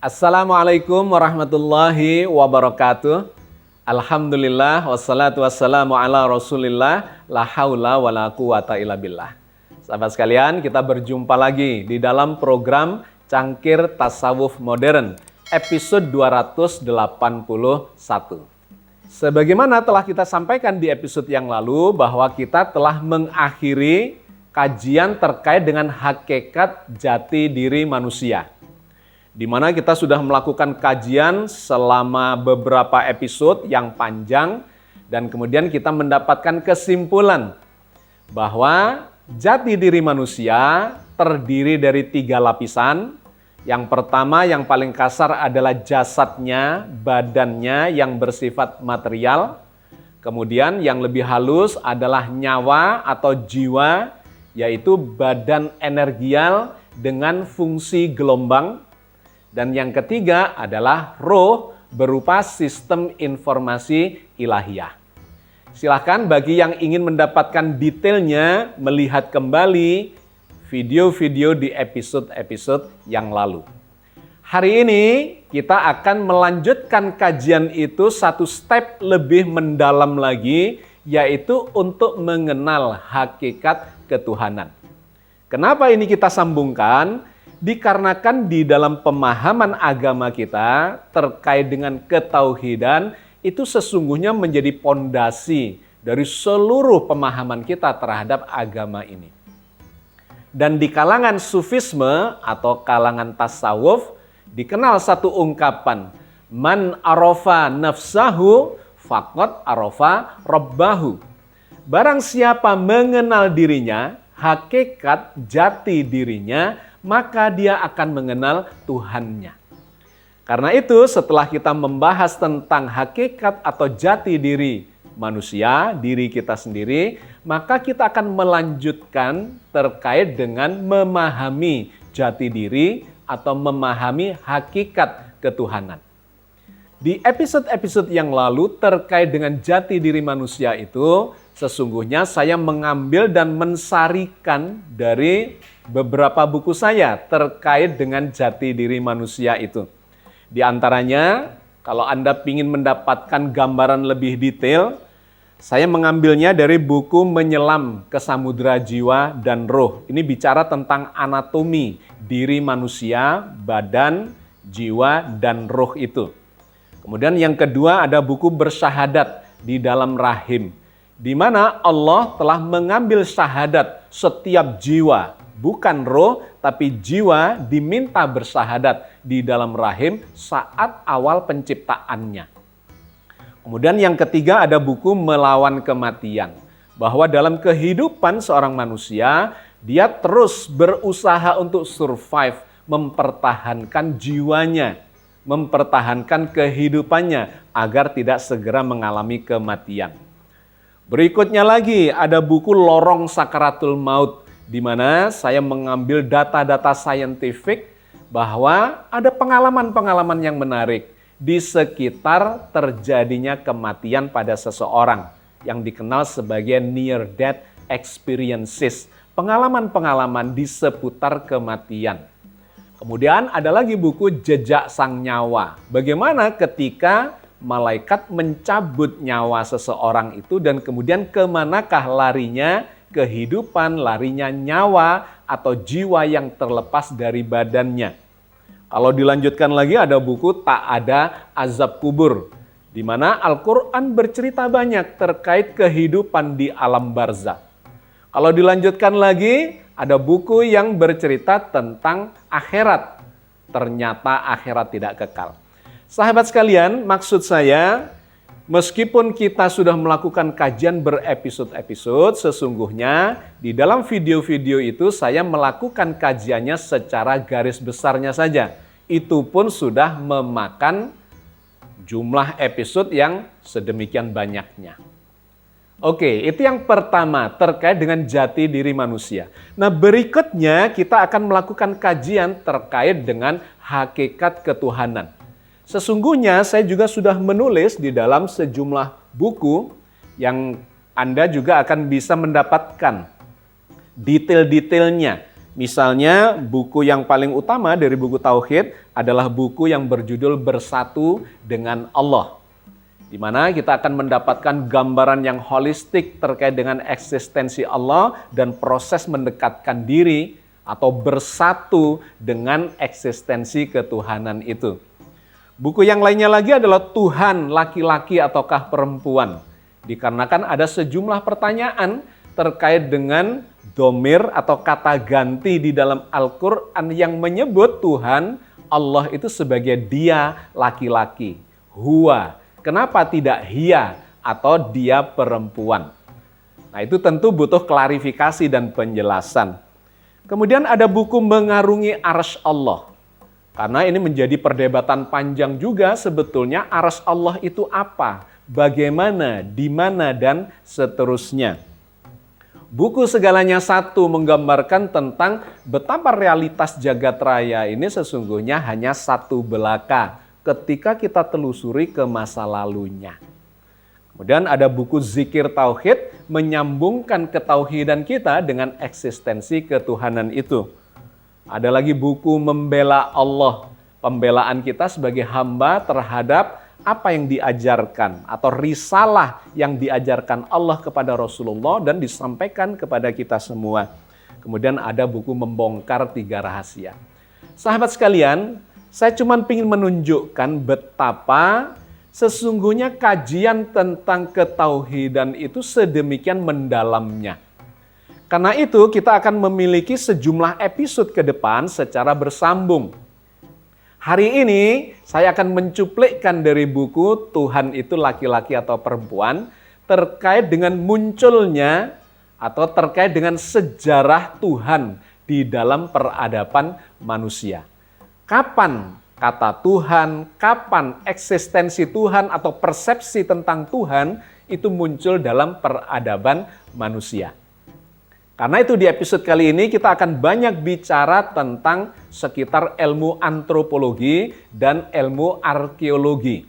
Assalamualaikum warahmatullahi wabarakatuh. Alhamdulillah wassalatu wassalamu ala rasulillah la haula wa la quwata illa billah. Sahabat sekalian, kita berjumpa lagi di dalam program Cangkir Tasawuf Modern episode 281. Sebagaimana telah kita sampaikan di episode yang lalu bahwa kita telah mengakhiri kajian terkait dengan hakikat jati diri manusia, di mana kita sudah melakukan kajian selama beberapa episode yang panjang dan kemudian kita mendapatkan kesimpulan bahwa jati diri manusia terdiri dari 3 lapisan. Yang pertama, yang paling kasar adalah jasadnya, badannya yang bersifat material. Kemudian yang lebih halus adalah nyawa atau jiwa, yaitu badan energial dengan fungsi gelombang. Dan yang ketiga adalah roh berupa sistem informasi ilahiyah. Silahkan bagi yang ingin mendapatkan detailnya, melihat kembali video-video di episode-episode yang lalu. Hari ini kita akan melanjutkan kajian itu satu step lebih mendalam lagi, yaitu untuk mengenal hakikat ketuhanan. Kenapa ini kita sambungkan? Dikarenakan di dalam pemahaman agama kita terkait dengan ketauhidan itu sesungguhnya menjadi pondasi dari seluruh pemahaman kita terhadap agama ini. Dan di kalangan sufisme atau kalangan tasawuf dikenal satu ungkapan, man arafa nafsahu faqad arafa rabbahu. Barang siapa mengenal dirinya, hakikat jati dirinya, maka dia akan mengenal Tuhannya. Karena itu setelah kita membahas tentang hakikat atau jati diri manusia, diri kita sendiri, maka kita akan melanjutkan terkait dengan memahami jati diri atau memahami hakikat ketuhanan. Di episode-episode yang lalu terkait dengan jati diri manusia itu, sesungguhnya saya mengambil dan mensarikan dari beberapa buku saya terkait dengan jati diri manusia itu. Di antaranya, kalau Anda ingin mendapatkan gambaran lebih detail, saya mengambilnya dari buku Menyelam ke Samudra Jiwa dan Roh. Ini bicara tentang anatomi diri manusia, badan, jiwa, dan roh itu. Kemudian yang kedua ada buku Bersyahadat di dalam Rahim, di mana Allah telah mengambil syahadat setiap jiwa, bukan roh, tapi jiwa diminta bersyahadat di dalam rahim saat awal penciptaannya. Kemudian yang ketiga ada buku Melawan Kematian, bahwa dalam kehidupan seorang manusia, dia terus berusaha untuk survive, mempertahankan jiwanya, mempertahankan kehidupannya agar tidak segera mengalami kematian. Berikutnya lagi ada buku Lorong Sakaratul Maut, di mana saya mengambil data-data saintifik bahwa ada pengalaman-pengalaman yang menarik di sekitar terjadinya kematian pada seseorang yang dikenal sebagai near death experiences, pengalaman-pengalaman di seputar kematian. Kemudian ada lagi buku Jejak Sang Nyawa, bagaimana ketika malaikat mencabut nyawa seseorang itu dan kemudian kemanakah larinya kehidupan, larinya nyawa atau jiwa yang terlepas dari badannya. Kalau dilanjutkan lagi ada buku Tak Ada Azab Kubur, di mana Al-Quran bercerita banyak terkait kehidupan di alam barzakh. Kalau dilanjutkan lagi ada buku yang bercerita tentang akhirat. Ternyata akhirat tidak kekal. Sahabat sekalian, maksud saya, meskipun kita sudah melakukan kajian berepisode-episode, sesungguhnya di dalam video-video itu saya melakukan kajiannya secara garis besarnya saja. Itu pun sudah memakan jumlah episode yang sedemikian banyaknya. Oke, itu yang pertama terkait dengan jati diri manusia. Nah, berikutnya kita akan melakukan kajian terkait dengan hakikat ketuhanan. Sesungguhnya saya juga sudah menulis di dalam sejumlah buku yang Anda juga akan bisa mendapatkan detail-detailnya Misalnya buku yang paling utama dari buku Tauhid adalah buku yang berjudul Bersatu dengan Allah. Di mana kita akan mendapatkan gambaran yang holistik terkait dengan eksistensi Allah dan proses mendekatkan diri atau bersatu dengan eksistensi ketuhanan itu. Buku yang lainnya lagi adalah Tuhan laki-laki ataukah perempuan. Dikarenakan ada sejumlah pertanyaan terkait dengan domir atau kata ganti di dalam Al-Quran yang menyebut Tuhan Allah itu sebagai dia laki-laki, huwa. Kenapa tidak hia atau dia perempuan? Nah, itu tentu butuh klarifikasi dan penjelasan. Kemudian ada buku Mengarungi Arsy Allah. Karena ini menjadi perdebatan panjang juga sebetulnya arsy Allah itu apa, bagaimana, di mana, dan seterusnya. Buku Segalanya Satu menggambarkan tentang betapa realitas jagat raya ini sesungguhnya hanya satu belaka ketika kita telusuri ke masa lalunya. Kemudian ada buku Zikir Tauhid menyambungkan ketauhidan kita dengan eksistensi ketuhanan itu. Ada lagi buku Membela Allah, pembelaan kita sebagai hamba terhadap apa yang diajarkan atau risalah yang diajarkan Allah kepada Rasulullah dan disampaikan kepada kita semua. Kemudian ada buku Membongkar 3 Rahasia. Sahabat sekalian, saya cuma ingin menunjukkan betapa sesungguhnya kajian tentang ketauhidan itu sedemikian mendalamnya. Karena itu kita akan memiliki sejumlah episode ke depan secara bersambung. Hari ini saya akan mencuplikkan dari buku Tuhan itu laki-laki atau perempuan terkait dengan munculnya atau terkait dengan sejarah Tuhan di dalam peradaban manusia. Kapan kata Tuhan, kapan eksistensi Tuhan atau persepsi tentang Tuhan itu muncul dalam peradaban manusia. Karena itu di episode kali ini kita akan banyak bicara tentang sekitar ilmu antropologi dan ilmu arkeologi.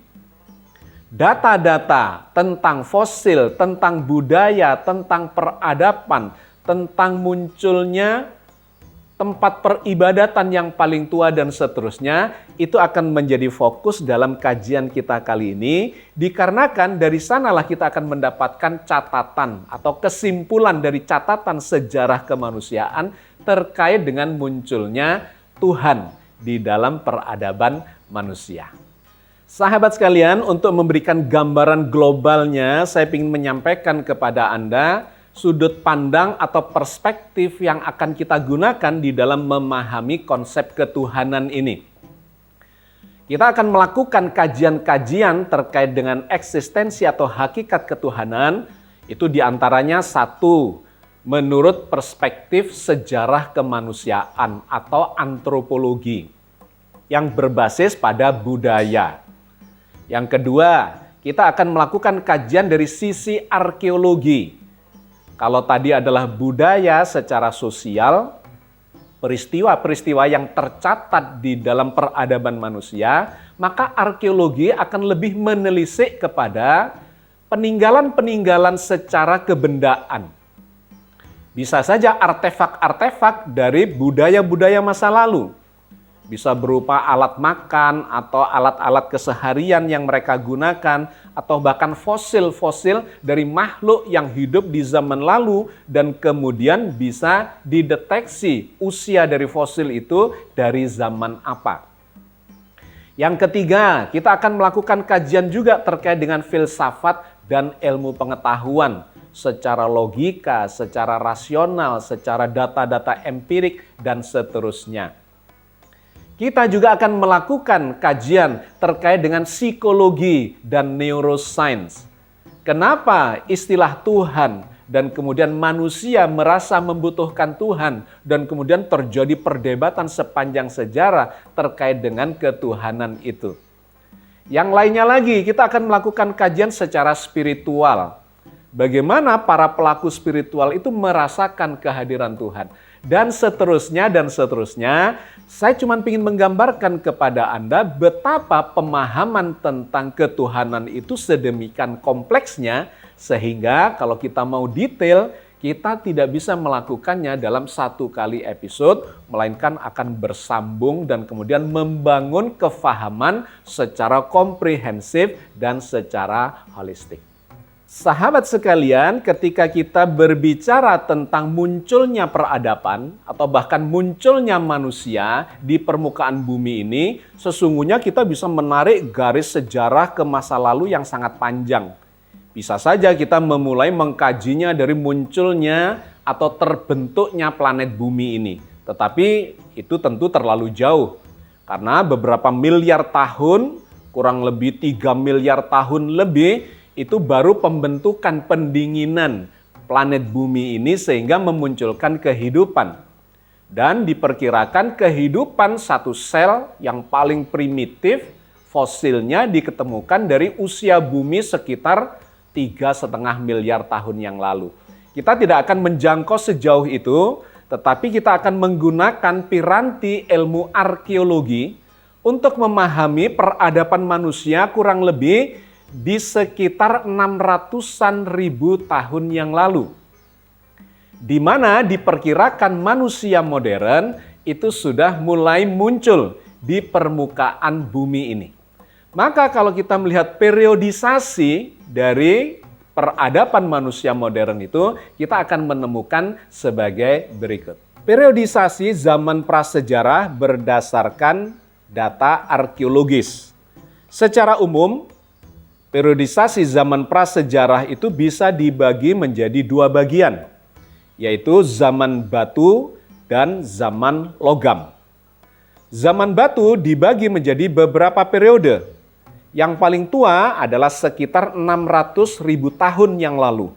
Data-data tentang fosil, tentang budaya, tentang peradaban, tentang munculnya tempat peribadatan yang paling tua dan seterusnya, itu akan menjadi fokus dalam kajian kita kali ini, dikarenakan dari sanalah kita akan mendapatkan catatan atau kesimpulan dari catatan sejarah kemanusiaan terkait dengan munculnya Tuhan di dalam peradaban manusia. Sahabat sekalian, untuk memberikan gambaran globalnya, saya ingin menyampaikan kepada Anda sudut pandang atau perspektif yang akan kita gunakan di dalam memahami konsep ketuhanan ini. Kita akan melakukan kajian-kajian terkait dengan eksistensi atau hakikat ketuhanan, itu diantaranya satu, menurut perspektif sejarah kemanusiaan atau antropologi, yang berbasis pada budaya. Yang kedua, kita akan melakukan kajian dari sisi arkeologi. Kalau tadi adalah budaya secara sosial, peristiwa-peristiwa yang tercatat di dalam peradaban manusia, maka arkeologi akan lebih menelisik kepada peninggalan-peninggalan secara kebendaan. Bisa saja artefak-artefak dari budaya-budaya masa lalu. Bisa berupa alat makan atau alat-alat keseharian yang mereka gunakan, atau bahkan fosil-fosil dari makhluk yang hidup di zaman lalu dan kemudian bisa dideteksi usia dari fosil itu dari zaman apa. Yang ketiga, kita akan melakukan kajian juga terkait dengan filsafat dan ilmu pengetahuan secara logika, secara rasional, secara data-data empirik, dan seterusnya. Kita juga akan melakukan kajian terkait dengan psikologi dan neuroscience. Kenapa istilah Tuhan dan kemudian manusia merasa membutuhkan Tuhan dan kemudian terjadi perdebatan sepanjang sejarah terkait dengan ketuhanan itu. Yang lainnya lagi, kita akan melakukan kajian secara spiritual. Bagaimana para pelaku spiritual itu merasakan kehadiran Tuhan. Dan seterusnya, dan seterusnya. Saya cuma ingin menggambarkan kepada Anda betapa pemahaman tentang ketuhanan itu sedemikian kompleksnya, sehingga kalau kita mau detail, Kita tidak bisa melakukannya dalam satu kali episode, melainkan akan bersambung dan kemudian membangun kefahaman secara komprehensif dan secara holistik. Sahabat sekalian, ketika kita berbicara tentang munculnya peradaban atau bahkan munculnya manusia di permukaan bumi ini, sesungguhnya kita bisa menarik garis sejarah ke masa lalu yang sangat panjang. Bisa saja kita memulai mengkajinya dari munculnya atau terbentuknya planet bumi ini. Tetapi itu tentu terlalu jauh. Karena beberapa miliar tahun, kurang lebih 3 miliar tahun lebih, itu baru pembentukan pendinginan planet bumi ini sehingga memunculkan kehidupan. Dan diperkirakan kehidupan satu sel yang paling primitif, fosilnya diketemukan dari usia bumi sekitar 3,5 miliar tahun yang lalu. Kita tidak akan menjangkau sejauh itu, tetapi kita akan menggunakan piranti ilmu arkeologi untuk memahami peradaban manusia kurang lebih di sekitar 600-an ribu tahun yang lalu. Di mana diperkirakan manusia modern itu sudah mulai muncul di permukaan bumi ini. Maka kalau kita melihat periodisasi dari peradaban manusia modern itu, kita akan menemukan sebagai berikut. Periodisasi zaman prasejarah berdasarkan data arkeologis. Secara umum, periodisasi zaman prasejarah itu bisa dibagi menjadi dua bagian, yaitu zaman batu dan zaman logam. Zaman batu dibagi menjadi beberapa periode. Yang paling tua adalah sekitar 600 ribu tahun yang lalu.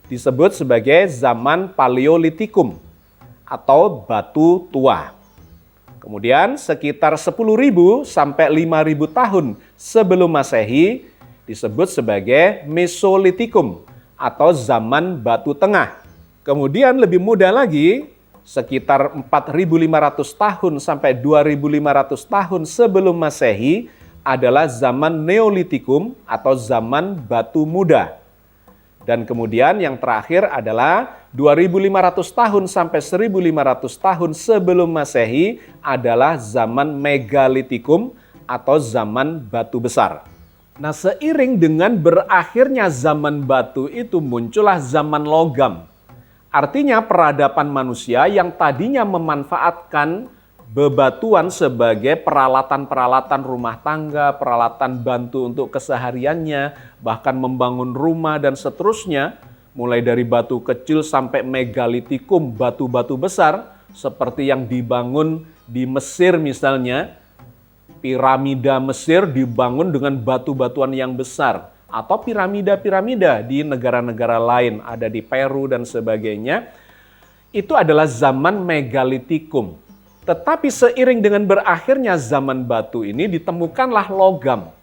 Disebut sebagai zaman Paleolitikum atau batu tua. Kemudian sekitar 10.000 sampai 5.000 tahun sebelum Masehi disebut sebagai Mesolitikum atau zaman batu tengah. Kemudian lebih muda lagi, sekitar 4.500 tahun sampai 2.500 tahun sebelum Masehi adalah zaman Neolitikum atau zaman batu muda. Dan kemudian yang terakhir adalah 2.500 tahun sampai 1.500 tahun sebelum Masehi adalah zaman Megalitikum atau zaman batu besar. Nah, seiring dengan berakhirnya zaman batu itu muncullah zaman logam. Artinya peradaban manusia yang tadinya memanfaatkan bebatuan sebagai peralatan-peralatan rumah tangga, peralatan bantu untuk kesehariannya, bahkan membangun rumah dan seterusnya, mulai dari batu kecil sampai megalitikum, batu-batu besar, seperti yang dibangun di Mesir misalnya, piramida Mesir dibangun dengan batu-batuan yang besar, atau piramida-piramida di negara-negara lain, ada di Peru dan sebagainya, itu adalah zaman megalitikum. Tetapi seiring dengan berakhirnya zaman batu ini ditemukanlah logam.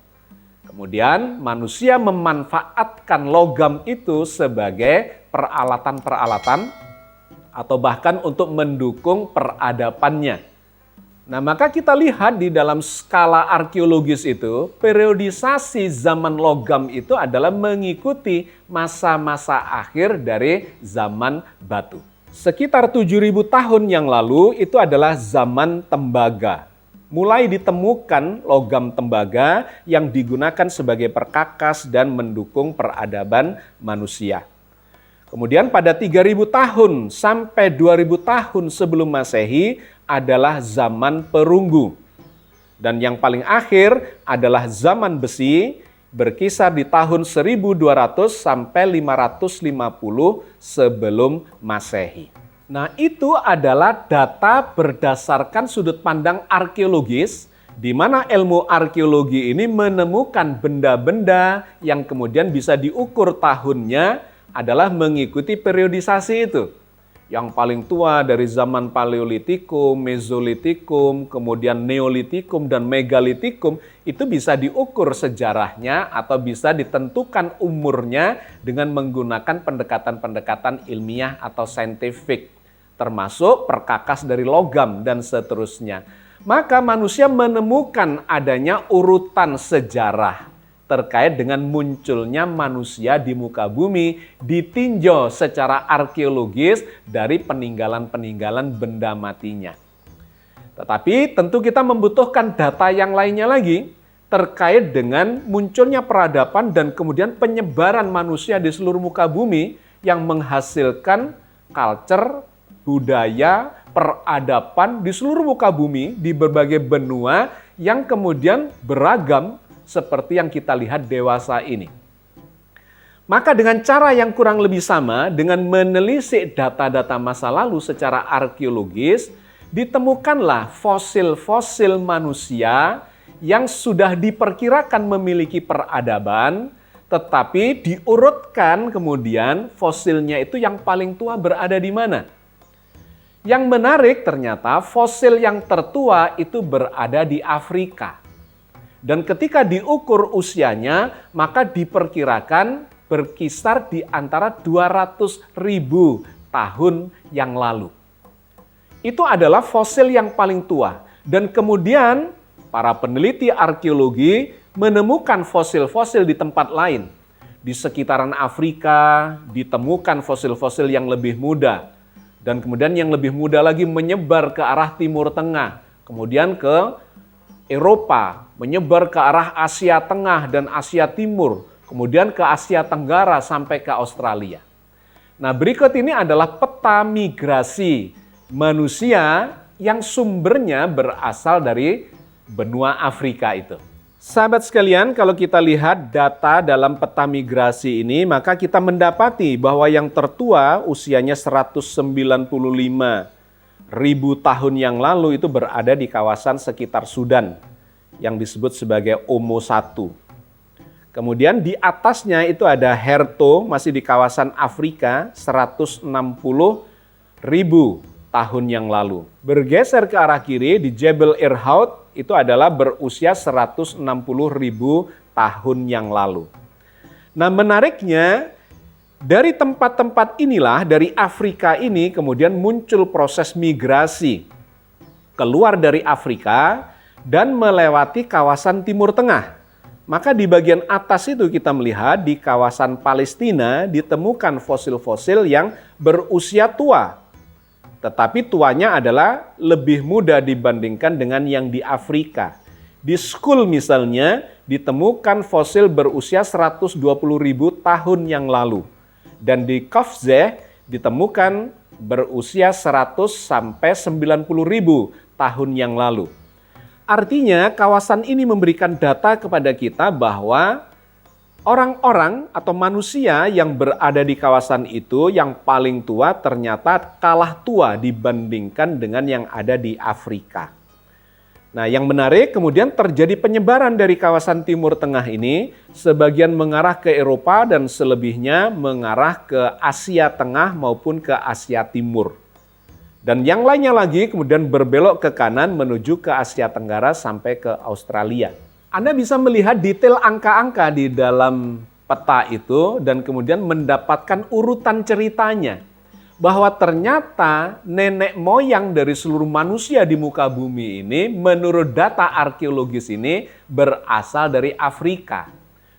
Kemudian manusia memanfaatkan logam itu sebagai peralatan-peralatan atau bahkan untuk mendukung peradabannya. Nah, maka kita lihat di dalam skala arkeologis itu, periodisasi zaman logam itu adalah mengikuti masa-masa akhir dari zaman batu. Sekitar 7.000 tahun yang lalu itu adalah zaman tembaga. Mulai ditemukan logam tembaga yang digunakan sebagai perkakas dan mendukung peradaban manusia. Kemudian pada 3.000 tahun sampai 2.000 tahun sebelum Masehi adalah zaman perunggu. Dan yang paling akhir adalah zaman besi, berkisar di tahun 1200 sampai 550 sebelum Masehi. Nah, itu adalah data berdasarkan sudut pandang arkeologis, di mana ilmu arkeologi ini menemukan benda-benda yang kemudian bisa diukur tahunnya adalah mengikuti periodisasi itu. Yang paling tua dari zaman Paleolitikum, Mesolitikum, kemudian Neolitikum, dan Megalitikum itu bisa diukur sejarahnya atau bisa ditentukan umurnya dengan menggunakan pendekatan-pendekatan ilmiah atau saintifik, termasuk perkakas dari logam dan seterusnya. Maka manusia menemukan adanya urutan sejarah terkait dengan munculnya manusia di muka bumi ditinjau secara arkeologis dari peninggalan-peninggalan benda matinya. Tetapi tentu kita membutuhkan data yang lainnya lagi terkait dengan munculnya peradaban dan kemudian penyebaran manusia di seluruh muka bumi yang menghasilkan culture, budaya, peradaban di seluruh muka bumi di berbagai benua yang kemudian beragam seperti yang kita lihat dewasa ini. Maka dengan cara yang kurang lebih sama, dengan menelisik data-data masa lalu secara arkeologis, ditemukanlah fosil-fosil manusia yang sudah diperkirakan memiliki peradaban, tetapi diurutkan kemudian fosilnya itu yang paling tua berada di mana. Yang menarik ternyata fosil yang tertua itu berada di Afrika. Dan ketika diukur usianya, maka diperkirakan berkisar di antara 200.000 tahun yang lalu. Itu adalah fosil yang paling tua. Dan kemudian para peneliti arkeologi menemukan fosil-fosil di tempat lain. Di sekitaran Afrika ditemukan fosil-fosil yang lebih muda. Dan kemudian yang lebih muda lagi menyebar ke arah Timur Tengah. Kemudian ke Eropa, menyebar ke arah Asia Tengah dan Asia Timur. Kemudian ke Asia Tenggara sampai ke Australia. Nah, berikut ini adalah peta migrasi manusia yang sumbernya berasal dari benua Afrika itu. Sahabat sekalian, kalau kita lihat data dalam peta migrasi ini, maka kita mendapati bahwa yang tertua usianya 195.000 tahun yang lalu itu berada di kawasan sekitar Sudan yang disebut sebagai Omo I. Kemudian di atasnya itu ada Herto, masih di kawasan Afrika, 160.000 tahun yang lalu. Bergeser ke arah kiri di Jebel Irhoud itu adalah berusia 160.000 tahun yang lalu. Nah, menariknya dari tempat-tempat inilah, dari Afrika ini kemudian muncul proses migrasi keluar dari Afrika dan melewati kawasan Timur Tengah. Maka di bagian atas itu kita melihat di kawasan Palestina ditemukan fosil-fosil yang berusia tua. Tetapi tuanya adalah lebih muda dibandingkan dengan yang di Afrika. Di Skul misalnya ditemukan fosil berusia 120.000 tahun yang lalu. Dan di Kofzeh ditemukan berusia 100 sampai 90.000 tahun yang lalu. Artinya kawasan ini memberikan data kepada kita bahwa orang-orang atau manusia yang berada di kawasan itu yang paling tua ternyata kalah tua dibandingkan dengan yang ada di Afrika. Nah, yang menarik kemudian terjadi penyebaran dari kawasan Timur Tengah ini, sebagian mengarah ke Eropa dan selebihnya mengarah ke Asia Tengah maupun ke Asia Timur. Dan yang lainnya lagi kemudian berbelok ke kanan menuju ke Asia Tenggara sampai ke Australia. Anda bisa melihat detail angka-angka di dalam peta itu dan kemudian mendapatkan urutan ceritanya. Bahwa ternyata nenek moyang dari seluruh manusia di muka bumi ini menurut data arkeologis ini berasal dari Afrika.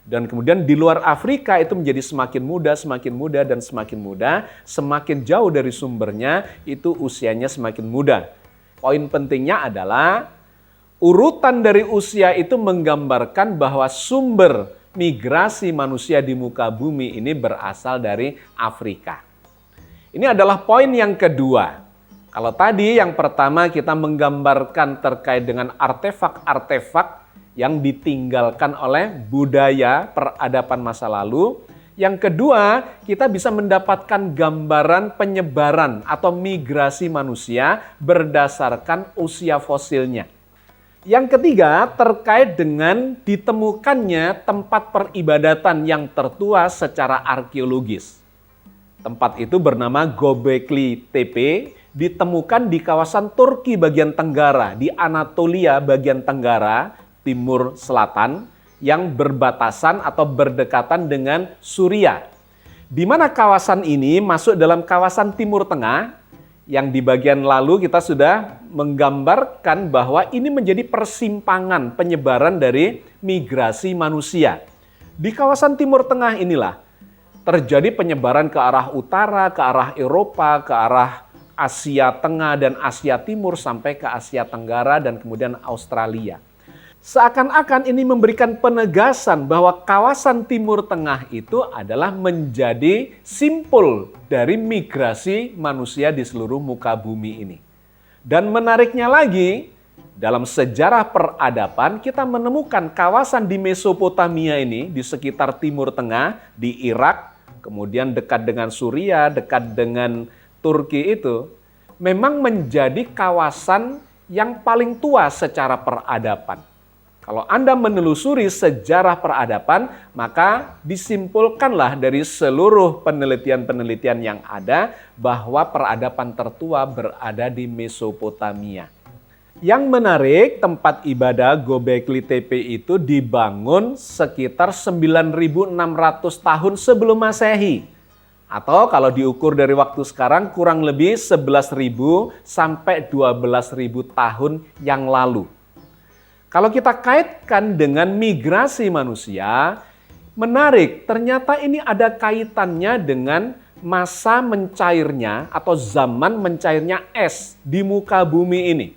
Dan kemudian di luar Afrika itu menjadi semakin muda, dan semakin muda, semakin jauh dari sumbernya itu usianya semakin muda. Poin pentingnya adalah urutan dari usia itu menggambarkan bahwa sumber migrasi manusia di muka bumi ini berasal dari Afrika. Ini adalah poin yang kedua. Kalau tadi yang pertama kita menggambarkan terkait dengan artefak-artefak yang ditinggalkan oleh budaya peradaban masa lalu. Yang kedua, kita bisa mendapatkan gambaran penyebaran atau migrasi manusia berdasarkan usia fosilnya. Yang ketiga, terkait dengan ditemukannya tempat peribadatan yang tertua secara arkeologis. Tempat itu bernama Göbekli Tepe, ditemukan di kawasan Turki bagian tenggara, di Anatolia bagian tenggara, timur selatan, yang berbatasan atau berdekatan dengan Suriah. Di mana kawasan ini masuk dalam kawasan Timur Tengah, yang di bagian lalu kita sudah menggambarkan bahwa ini menjadi persimpangan penyebaran dari migrasi manusia. Di kawasan Timur Tengah inilah terjadi penyebaran ke arah utara, ke arah Eropa, ke arah Asia Tengah dan Asia Timur sampai ke Asia Tenggara dan kemudian Australia. Seakan-akan ini memberikan penegasan bahwa kawasan Timur Tengah itu adalah menjadi simpul dari migrasi manusia di seluruh muka bumi ini. Dan menariknya lagi, dalam sejarah peradaban kita menemukan kawasan di Mesopotamia ini di sekitar Timur Tengah, di Irak, kemudian dekat dengan Suriah, dekat dengan Turki itu, memang menjadi kawasan yang paling tua secara peradaban. Kalau Anda menelusuri sejarah peradaban, maka disimpulkanlah dari seluruh penelitian-penelitian yang ada bahwa peradaban tertua berada di Mesopotamia. Yang menarik, tempat ibadah Göbekli Tepe itu dibangun sekitar 9.600 tahun sebelum Masehi. Atau kalau diukur dari waktu sekarang kurang lebih 11.000 sampai 12.000 tahun yang lalu. Kalau kita kaitkan dengan migrasi manusia, menarik, ternyata ini ada kaitannya dengan masa mencairnya atau zaman mencairnya es di muka bumi ini.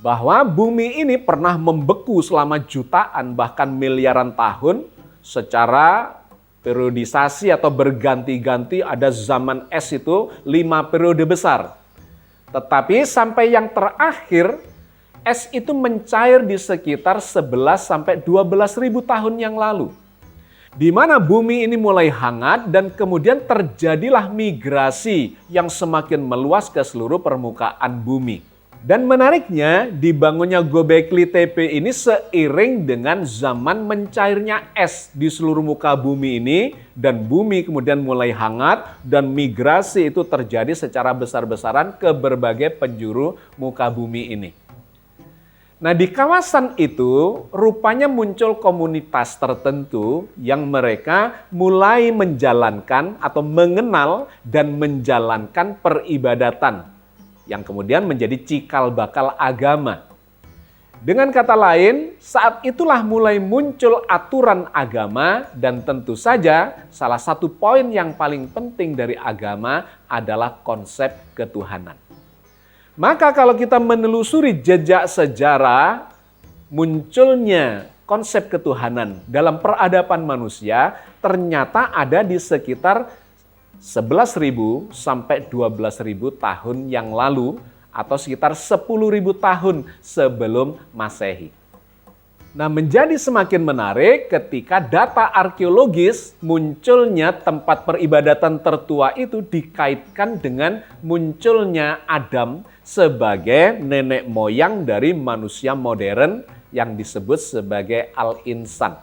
Bahwa bumi ini pernah membeku selama jutaan bahkan miliaran tahun secara periodisasi atau berganti-ganti, ada zaman es itu 5 periode besar. Tetapi sampai yang terakhir, es itu mencair di sekitar 11 sampai 12.000 tahun yang lalu. Di mana bumi ini mulai hangat dan kemudian terjadilah migrasi yang semakin meluas ke seluruh permukaan bumi. Dan menariknya, dibangunnya Göbekli Tepe ini seiring dengan zaman mencairnya es di seluruh muka bumi ini, dan bumi kemudian mulai hangat dan migrasi itu terjadi secara besar-besaran ke berbagai penjuru muka bumi ini. Nah, di kawasan itu rupanya muncul komunitas tertentu yang mereka mulai menjalankan atau mengenal dan menjalankan peribadatan yang kemudian menjadi cikal bakal agama. Dengan kata lain, saat itulah mulai muncul aturan agama dan tentu saja salah satu poin yang paling penting dari agama adalah konsep ketuhanan. Maka kalau kita menelusuri jejak sejarah munculnya konsep ketuhanan dalam peradaban manusia, ternyata ada di sekitar 11.000 sampai 12.000 tahun yang lalu atau sekitar 10.000 tahun sebelum Masehi. Nah, menjadi semakin menarik ketika data arkeologis munculnya tempat peribadatan tertua itu dikaitkan dengan munculnya Adam sebagai nenek moyang dari manusia modern yang disebut sebagai Al-Insan.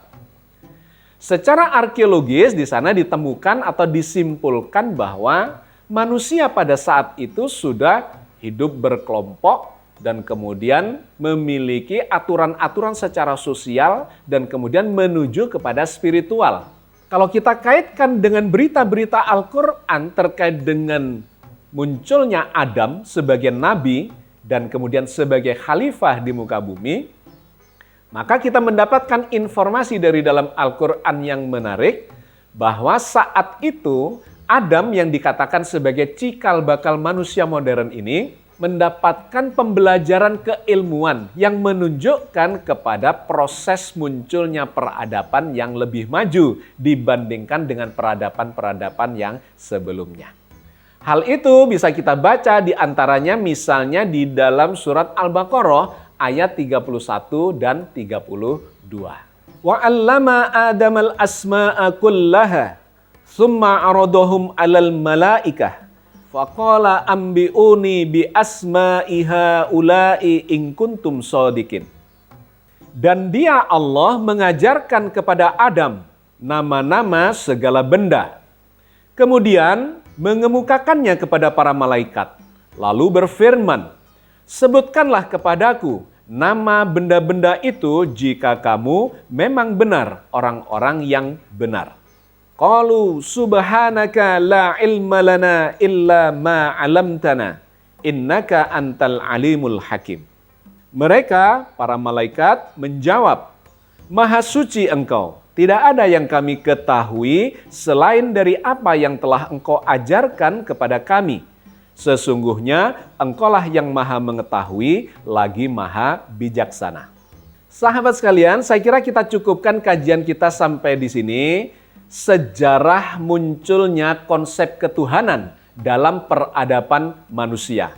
Secara arkeologis di sana ditemukan atau disimpulkan bahwa manusia pada saat itu sudah hidup berkelompok dan kemudian memiliki aturan-aturan secara sosial dan kemudian menuju kepada spiritual. Kalau kita kaitkan dengan berita-berita Al-Quran terkait dengan munculnya Adam sebagai nabi dan kemudian sebagai khalifah di muka bumi, maka kita mendapatkan informasi dari dalam Al-Quran yang menarik bahwa saat itu Adam yang dikatakan sebagai cikal bakal manusia modern ini mendapatkan pembelajaran keilmuan yang menunjukkan kepada proses munculnya peradaban yang lebih maju dibandingkan dengan peradaban-peradaban yang sebelumnya. Hal itu bisa kita baca di antaranya misalnya di dalam surat Al-Baqarah ayat 31 dan 32. Wa 'allama Adamal asma'a kullaha tsumma 'aradahum 'alal malaikah faqala ambi'uni bi asma'i haula'i in kuntum shadiqin. Dan dia Allah mengajarkan kepada Adam nama-nama segala benda. Kemudian mengemukakannya kepada para malaikat. Lalu berfirman, sebutkanlah kepadaku nama benda-benda itu jika kamu memang benar orang-orang yang benar. Qalu subhanaka la ilma lana illa ma 'allamtana innaka antal alimul hakim. Mereka, para malaikat menjawab, Maha suci engkau, Tidak ada yang kami ketahui selain dari apa yang telah Engkau ajarkan kepada kami. Sesungguhnya Engkaulah yang maha mengetahui lagi maha bijaksana. Sahabat sekalian, saya kira kita cukupkan kajian kita sampai di sini. Sejarah munculnya konsep ketuhanan dalam peradaban manusia.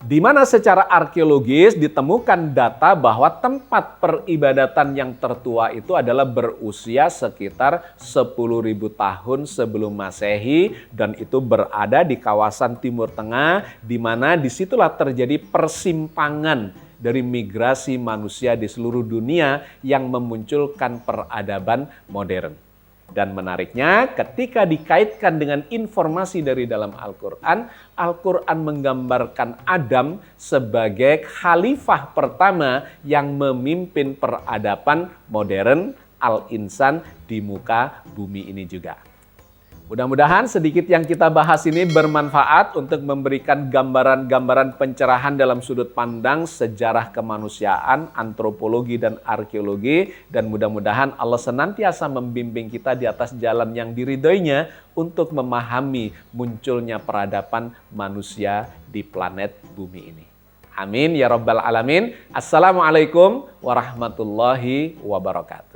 Di mana secara arkeologis ditemukan data bahwa tempat peribadatan yang tertua itu adalah berusia sekitar 10.000 tahun sebelum Masehi dan itu berada di kawasan Timur Tengah, di mana disitulah terjadi persimpangan dari migrasi manusia di seluruh dunia yang memunculkan peradaban modern. Dan menariknya, ketika dikaitkan dengan informasi dari dalam Al-Quran, Al-Quran menggambarkan Adam sebagai khalifah pertama yang memimpin peradaban modern al-insan di muka bumi ini juga. Mudah-mudahan sedikit yang kita bahas ini bermanfaat untuk memberikan gambaran-gambaran pencerahan dalam sudut pandang sejarah kemanusiaan, antropologi, dan arkeologi. Dan mudah-mudahan Allah senantiasa membimbing kita di atas jalan yang diridhoinya untuk memahami munculnya peradaban manusia di planet bumi ini. Amin ya rabbal alamin. Assalamualaikum warahmatullahi wabarakatuh.